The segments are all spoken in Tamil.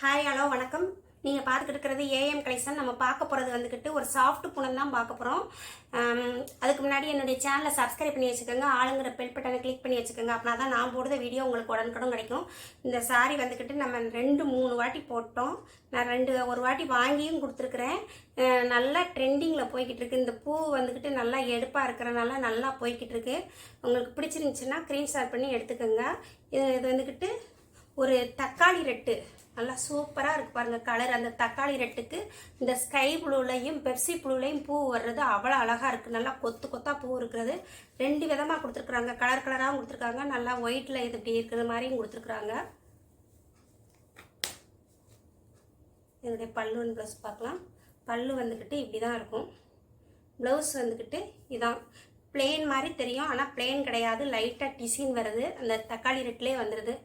ஹாய் ஹலோ வணக்கம். நீங்கள் பார்த்துக்கிட்டு இருக்கிறது ஏஎம் கலெக்ஷன். நம்ம பார்க்க போகிறது வந்துக்கிட்டு ஒரு சாஃப்ட் பூனம் தான் பார்க்க போகிறோம். அதுக்கு முன்னாடி என்னுடைய சேனலை சப்ஸ்கிரைப் பண்ணி வச்சுக்கோங்க, ஆளுங்கிற பெல் பட்டனை கிளிக் பண்ணி வச்சுக்கோங்க. அப்படின்னா தான் நான் போடுற வீடியோ உங்களுக்கு உடனுக்குடன் கிடைக்கும். இந்த சாரீ வந்துக்கிட்டு நம்ம 2-3 வாட்டி போட்டோம். நான் ஒரு வாட்டி வாங்கியும் கொடுத்துருக்குறேன். நல்லா ட்ரெண்டிங்கில் போய்கிட்டு இருக்கு. இந்த பூ வந்துக்கிட்டு நல்லா எடுப்பாக இருக்கிறனால நல்லா போய்கிட்டு இருக்கு. உங்களுக்கு பிடிச்சிருந்துச்சுன்னா ஸ்க்ரீன்ஷாட் பண்ணி எடுத்துக்கோங்க. இது வந்துக்கிட்டு ஒரு தக்காளி ரெட்டு நல்லா சூப்பராக இருக்குது பாருங்கள் கலர். அந்த தக்காளி ரெட்டுக்கு இந்த ஸ்கை ப்ளூலையும் பெப்சி ப்ளூலையும் பூ வர்றது அவ்வளோ அழகாக இருக்குது. நல்லா கொத்து கொத்தாக பூ இருக்கிறது 2 விதமாக கொடுத்துருக்குறாங்க. கலர் கலராகவும் கொடுத்துருக்காங்க, நல்லா ஒயிட்டில் இது இப்படி இருக்கிற மாதிரியும் கொடுத்துருக்குறாங்க. என்னுடைய பல்லுன்னு ப்ளவுஸ் பார்க்கலாம். பல்லு வந்துக்கிட்டு இப்படி தான் இருக்கும். ப்ளவுஸ் வந்துக்கிட்டு இதான் பிளெயின் மாதிரி தெரியும், ஆனால் பிளெயின் கிடையாது. லைட்டாக டிசைன் வருது. அந்த தக்காளி ரெட்லேயே வந்துடுது.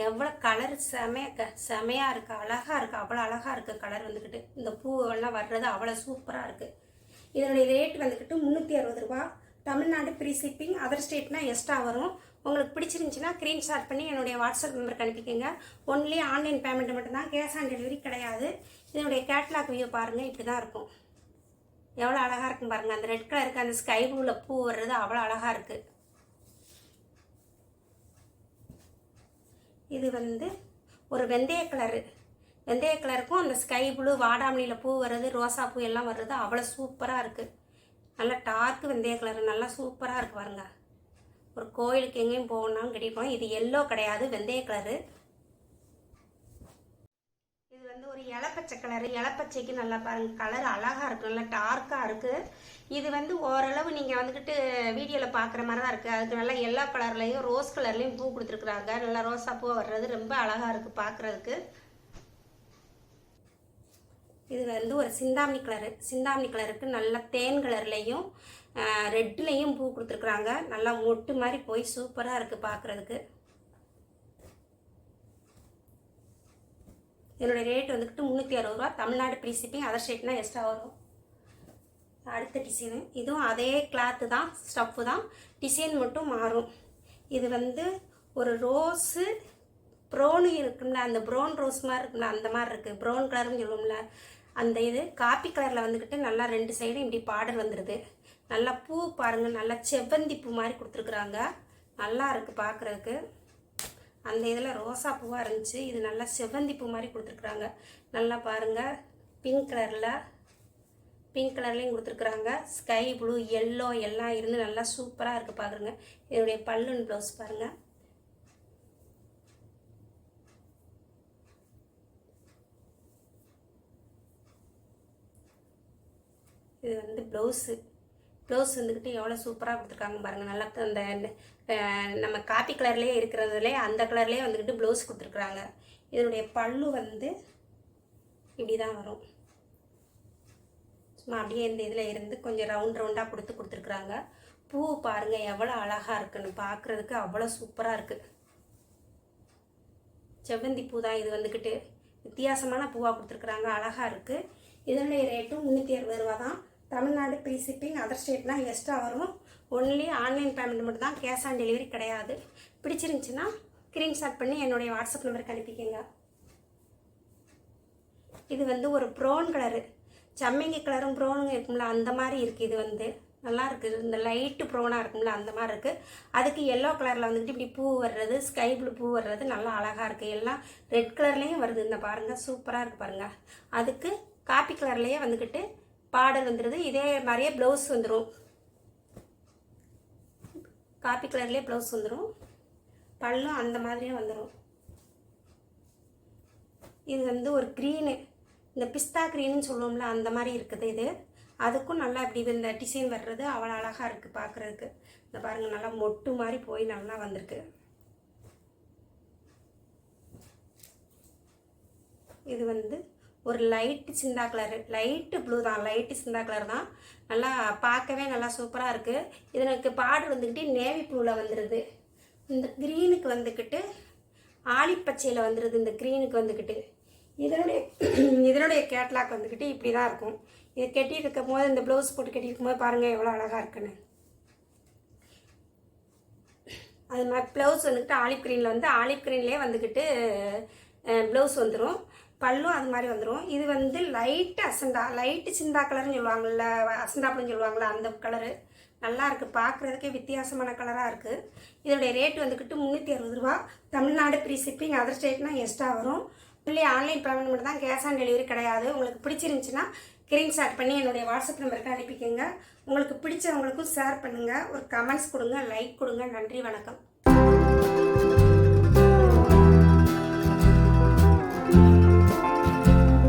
எவ்வளோ கலர் செமையாக இருக்குது, அழகாக இருக்குது, அவ்வளோ அழகாக இருக்குது கலர் வந்துக்கிட்டு. இந்த பூவெல்லாம் வர்றது அவ்வளோ சூப்பராக இருக்குது. இதனுடைய ரேட் வந்துக்கிட்டு 360 ரூபா. தமிழ்நாடு ஃப்ரீ ஷிப்பிங், அதர் ஸ்டேட்னா எக்ஸ்ட்ரா வரும். உங்களுக்கு பிடிச்சிருந்துச்சின்னா ஸ்க்ரீன்ஷாட் பண்ணி என்னுடைய வாட்ஸ்அப் நம்பருக்கு அனுப்பிக்கோங்க. ஒன்லி ஆன்லைன் பேமெண்ட் மட்டும்தான், கேஷ் ஆன் டெலிவரி கிடையாது. இதனுடைய கேட்லாக் வியூ பாருங்கள், இப்படி தான் இருக்கும். எவ்வளோ அழகாக இருக்கும் பாருங்கள். அந்த ரெட் கலருக்கு அந்த ஸ்கை ப்ளூவில் பூ வர்றது அவ்வளோ அழகாக இருக்குது. இது வந்து ஒரு வெந்தய கலரு. வெந்தய கலருக்கும் அந்த ஸ்கை ப்ளூ வாடாமணியில் பூ வர்றது, ரோசா பூ எல்லாம் வர்றது அவ்வளோ சூப்பராக இருக்குது. நல்லா டார்க்கு வெந்தய கலரு நல்லா சூப்பராக இருக்குது பாருங்கள். ஒரு கோயிலுக்கு எங்கேயும் போகணும்னாலும் கிடைக்கும். இது எல்லோ கிடையாது, வெந்தய கலரு. இது வந்து ஒரு இலப்பச்சை கலரு. இலப்பச்சைக்கு நல்லா பாருங்கள் கலர் அழகாக இருக்குது, நல்லா டார்க்காக இருக்குது. இது வந்து ஓரளவு நீங்கள் வந்துக்கிட்டு வீடியோவில் பார்க்குற மாதிரி தான் இருக்குது. அதுக்கு நல்லா எல்லோ கலர்லேயும் ரோஸ் கலர்லேயும் பூ கொடுத்துருக்குறாங்க. நல்லா ரோஸா பூ வர்றது ரொம்ப அழகாக இருக்குது பார்க்குறதுக்கு. இது வந்து ஒரு சிந்தாமணி கலரு. சிந்தாமணி கலருக்கு நல்லா தேன் கலர்லேயும் ரெட்லேயும் பூ கொடுத்துருக்குறாங்க. நல்லா மொட்டு மாதிரி போய் சூப்பராக இருக்குது பார்க்குறதுக்கு. என்னுடைய ரேட் வந்துக்கிட்டு 360 ரூபா. தமிழ்நாடு ஃப்ரீ ஷிப்பிங், அதர் ஸ்டேட்னா எக்ஸ்ட்ரா வரும். அடுத்த டிசைனு இதுவும் அதே கிளாத்து தான், ஸ்டஃப்பு தான், டிசைன் மட்டும் மாறும். இது வந்து ஒரு ரோஸு ப்ரௌனு இருக்கும்ல, அந்த ப்ரௌன் ரோஸ் மாதிரி இருக்கும்ல, அந்த மாதிரி இருக்குது. ப்ரௌன் கலர்னு சொல்லுவோம்ல, அந்த இது காப்பி கலரில் வந்துக்கிட்டு நல்லா 2 சைடும் இப்படி பார்டர் வந்துடுது. நல்லா பூ பாருங்கள், நல்லா செவ்வந்தி பூ மாதிரி கொடுத்துருக்குறாங்க. நல்லா இருக்குது பார்க்குறதுக்கு. அந்த இதில் ரோசா பூவாக இருந்துச்சு, இது நல்லா செவ்வந்தி பூ மாதிரி கொடுத்துருக்குறாங்க. நல்லா பாருங்கள் பிங்க் கலர்லேயும் கொடுத்துருக்குறாங்க. ஸ்கை ப்ளூ, எல்லோ எல்லாம் இருந்து நல்லா சூப்பராக இருக்குது பார்க்குறங்க. இதனுடைய பல்லுன்னு ப்ளவுஸ் பாருங்கள். இது வந்து ப்ளவுஸ் வந்துக்கிட்டு எவ்வளோ சூப்பராக கொடுத்துருக்காங்க பாருங்கள். நல்லா அந்த நம்ம காப்பி கலர்லேயே இருக்கிறதுலே அந்த கலர்லேயே வந்துக்கிட்டு ப்ளவுஸ் கொடுத்துருக்குறாங்க. இதனுடைய பல்லு வந்து இப்படி தான் வரும். சும்மா அப்படியே இந்த இதில் இருந்து கொஞ்சம் ரவுண்டாக கொடுத்துருக்குறாங்க. பூ பாருங்கள் எவ்வளோ அழகாக இருக்குன்னு பார்க்குறதுக்கு அவ்வளோ சூப்பராக இருக்குது. செவ்வந்தி பூ தான் இது வந்துக்கிட்டு. வித்தியாசமான பூவாக கொடுத்துருக்குறாங்க, அழகாக இருக்குது. இதனுடைய ரேட்டும் 360 ரூபா தான். தமிழ்நாடு ஃப்ரீ ஷிப்பிங், அதர் ஸ்டேட்னா எக்ஸ்ட்ரா வரும். ஒன்லி ஆன்லைன் பேமெண்ட் மட்டும் தான், கேஷ் ஆன் டெலிவரி கிடையாது. பிடிச்சிருந்துச்சின்னா ஸ்க்ரீன்ஷாட் பண்ணி என்னுடைய வாட்ஸ்அப் நம்பருக்கு அனுப்பிக்கங்க. இது வந்து ஒரு ப்ரௌன் கலரு. சம்மங்கி கலரும் ப்ரௌனுங்க இருக்கும்ல, அந்த மாதிரி இருக்குது. இது வந்து நல்லா இருக்குது. இந்த லைட்டு ப்ரௌனாக இருக்கும்ல, அந்த மாதிரி இருக்குது. அதுக்கு எல்லோ கலரில் வந்துக்கிட்டு இப்படி பூ வர்றது, ஸ்கை ப்ளூ பூ வர்றது நல்லா அழகாக இருக்குது. எல்லாம் ரெட் கலர்லேயும் வருது. இந்த பாருங்கள் சூப்பராக இருக்குது பாருங்கள். அதுக்கு காப்பி கலர்லேயே வந்துக்கிட்டு பார்டர் வந்துடுது. இதே மாதிரியே ப்ளவுஸ் வந்துடும். காப்பி கலர்லேயே ப்ளவுஸ் வந்துடும். பல்லும் அந்த மாதிரியே வந்துடும். இது வந்து ஒரு க்ரீனு, இந்த பிஸ்தா க்ரீன்னு சொல்லுவோம்ல, அந்த மாதிரி இருக்குது இது. அதுக்கும் நல்லா இப்படி இந்த டிசைன் வர்றது அவ்வளோ அழகாக இருக்குது பார்க்குறதுக்கு. இந்த பாருங்கள் நல்லா மொட்டு மாதிரி போய் நல்லா வந்திருக்கு. இது வந்து ஒரு லைட்டு சிந்தா கலரு, லைட்டு ப்ளூ தான், லைட்டு சிந்தா கலர் தான். நல்லா பார்க்கவே நல்லா சூப்பராக இருக்குது. இதனுக்கு பார்டர் வந்துக்கிட்டு நேவி ப்ளூவில் வந்துடுது. இந்த க்ரீனுக்கு வந்துக்கிட்டு ஆலிப்பச்சையில் வந்துடுது. இந்த க்ரீனுக்கு வந்துக்கிட்டு இதனுடைய கேட்லாக் வந்துக்கிட்டு இப்படி தான் இருக்கும். இது கட்டியிருக்கும் போது, இந்த ப்ளவுஸ் போட்டு கட்டியிருக்கும் போது பாருங்கள் எவ்வளோ அழகாக இருக்குன்னு. அது மாதிரி ப்ளவுஸ் வந்துக்கிட்டு ஆலிவ் க்ரீனில் வந்து ஆலிவ் க்ரீன்லேயே வந்துக்கிட்டு ப்ளவுஸ் வந்துடும். பல்லும் அது மாதிரி வந்துடும். இது வந்து லைட்டு சிந்தா கலர்னு சொல்லுவாங்கள்ல, அசந்தாப்புன்னு சொல்லுவாங்கள்ல, அந்த கலரு நல்லா இருக்குது. பார்க்குறதுக்கே வித்தியாசமான கலராக இருக்குது. இதோடைய ரேட் வந்துக்கிட்டு 360 ரூபா. தமிழ்நாடு ஃப்ரீ ஷிப்பிங், அதர் ஸ்டேட்னால் எக்ஸ்ட்ரா வரும். இல்லை ஆன்லைன் பேமெண்ட் மட்டும் தான், கேஷ் ஆன் டெலிவரி கிடையாது. உங்களுக்கு பிடிச்சிருந்துச்சின்னா ஸ்க்ரீன்ஷாட் பண்ணி என்னுடைய வாட்ஸ்அப் நம்பருக்கு அனுப்பிக்கோங்க. உங்களுக்கு பிடிச்சவங்களுக்கும் ஷேர் பண்ணுங்கள். ஒரு கமெண்ட்ஸ் கொடுங்க, லைக் கொடுங்க. நன்றி, வணக்கம்.